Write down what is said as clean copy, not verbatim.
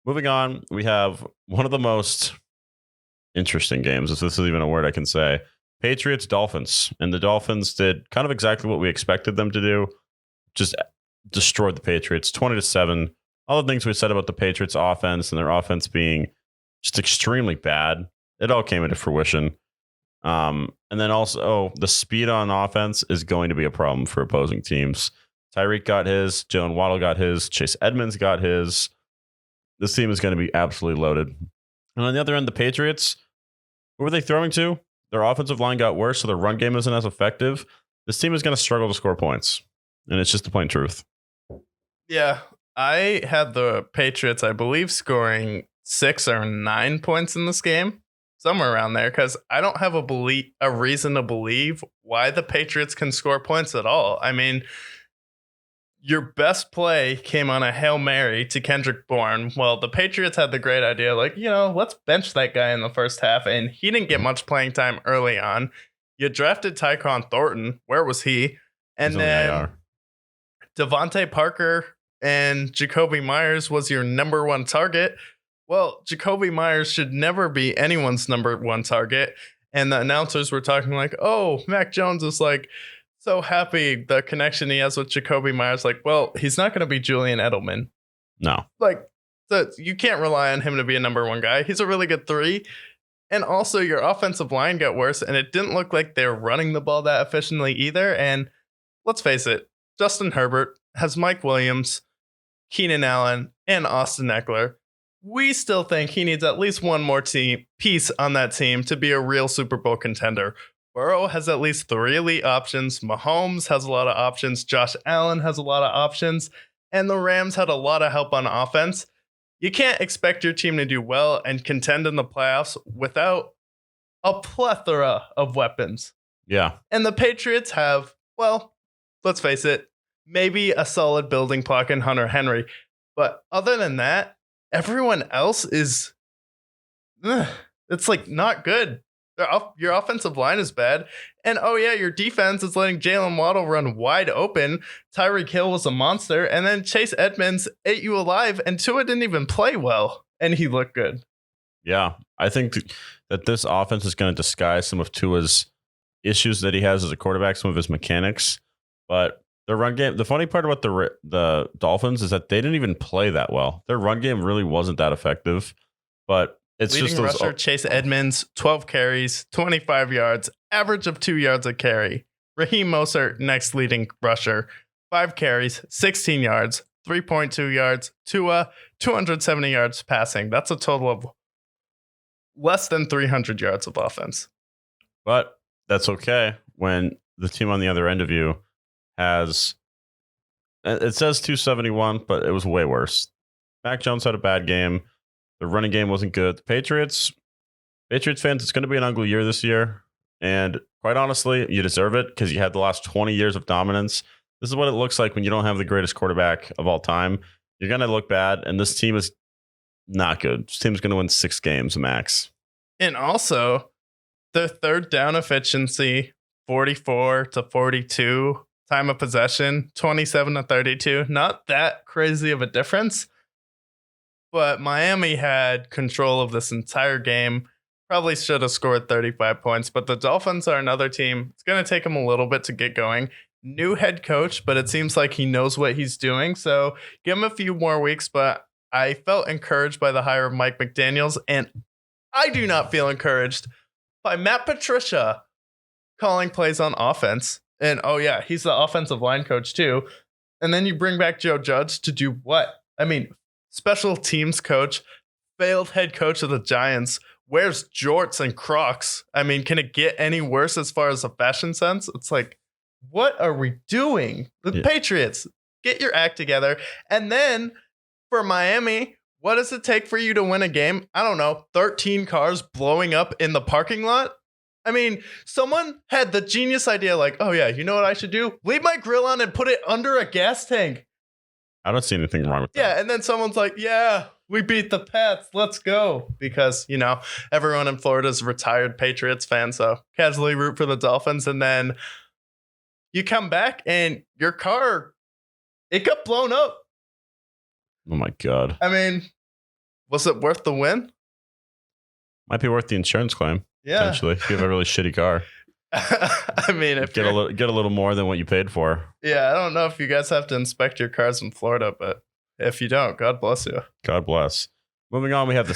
Moving on, we have one of the most interesting games, if this is even a word I can say. Patriots Dolphins. And the Dolphins did kind of exactly what we expected them to do. Just destroyed the Patriots 20-7. All the things we said about the Patriots offense and their offense being just extremely bad, it all came into fruition. And then also the speed on offense is going to be a problem for opposing teams. Tyreek got his, Jalen Waddle got his, Chase Edmonds got his. This team is going to be absolutely loaded. And on the other end, the Patriots, who were they throwing to? Their offensive line got worse, so their run game isn't as effective. This team is going to struggle to score points. And it's just the plain truth. Yeah, I had the Patriots, I believe, scoring 6 or 9 points in this game. Somewhere around there, because I don't have a reason to believe why the Patriots can score points at all. I mean, your best play came on a Hail Mary to Kendrick Bourne. Well, the Patriots had the great idea, like, let's bench that guy in the first half, and he didn't get much playing time early on. You drafted Tyquan Thornton. Where was he? And then Devontae Parker and Jacoby Myers was your number one target. Well, Jacoby Myers should never be anyone's number one target. And the announcers were talking like, oh, Mac Jones is like so happy the connection he has with Jacoby Myers. Like, well, he's not going to be Julian Edelman. No. Like, so you can't rely on him to be a number one guy. He's a really good 3. And also your offensive line got worse, and it didn't look like they're running the ball that efficiently either. And let's face it, Justin Herbert has Mike Williams, Keenan Allen, and Austin Eckler. We still think he needs at least one more piece on that team to be a real Super Bowl contender. Burrow has at least 3 elite options. Mahomes has a lot of options. Josh Allen has a lot of options. And the Rams had a lot of help on offense. You can't expect your team to do well and contend in the playoffs without a plethora of weapons. Yeah. And the Patriots have, well, let's face it, maybe a solid building block in Hunter Henry. But other than that, everyone else is, it's like not good. Your offensive line is bad. And oh yeah, your defense is letting Jalen Waddle run wide open. Tyreek Hill was a monster. And then Chase Edmonds ate you alive. And Tua didn't even play well. And he looked good. Yeah, I think that this offense is going to disguise some of Tua's issues that he has as a quarterback, some of his mechanics. But their run game, the funny part about the Dolphins is that they didn't even play that well. Their run game really wasn't that effective, but it's leading just those rusher Chase Edmonds, 12 carries, 25 yards, average of 2 yards a carry. Raheem Mostert, next leading rusher, 5 carries, 16 yards, 3.2 yards. Tua, 270 yards passing. That's a total of less than 300 yards of offense. But that's okay when the team on the other end of you has, it says 271, but it was way worse. Mac Jones had a bad game. The running game wasn't good. The Patriots fans, it's going to be an ugly year this year. And quite honestly, you deserve it because you had the last 20 years of dominance. This is what it looks like when you don't have the greatest quarterback of all time. You're going to look bad, and this team is not good. This team's going to win 6 games max. And also, the third down efficiency, 44 to 42. Time of possession, 27 to 32. Not that crazy of a difference. But Miami had control of this entire game. Probably should have scored 35 points. But the Dolphins are another team. It's going to take them a little bit to get going. New head coach, but it seems like he knows what he's doing. So give him a few more weeks. But I felt encouraged by the hire of Mike McDaniels. And I do not feel encouraged by Matt Patricia calling plays on offense. And oh yeah, he's the offensive line coach too. And then you bring back Joe Judge to do what? I mean, special teams coach, failed head coach of the Giants, wears jorts and Crocs. I mean, can it get any worse as far as a fashion sense? It's like, what are we doing? The Patriots, get your act together. And then for Miami, what does it take for you to win a game? I don't know, 13 cars blowing up in the parking lot? I mean, someone had the genius idea like, oh yeah, you know what I should do? Leave my grill on and put it under a gas tank. I don't see anything wrong with that. Yeah, and then someone's like, yeah, we beat the Pats. Let's go. Because, everyone in Florida is a retired Patriots fan, so casually root for the Dolphins. And then you come back and your car, it got blown up. Oh my God. I mean, Was it worth the win? Might be worth the insurance claim, Yeah. potentially, if you have a really shitty car. I mean, if Get a little more than what you paid for. yeah, I don't know if you guys have to inspect your cars in Florida, but if you don't, God bless you. God bless. Moving on, we have the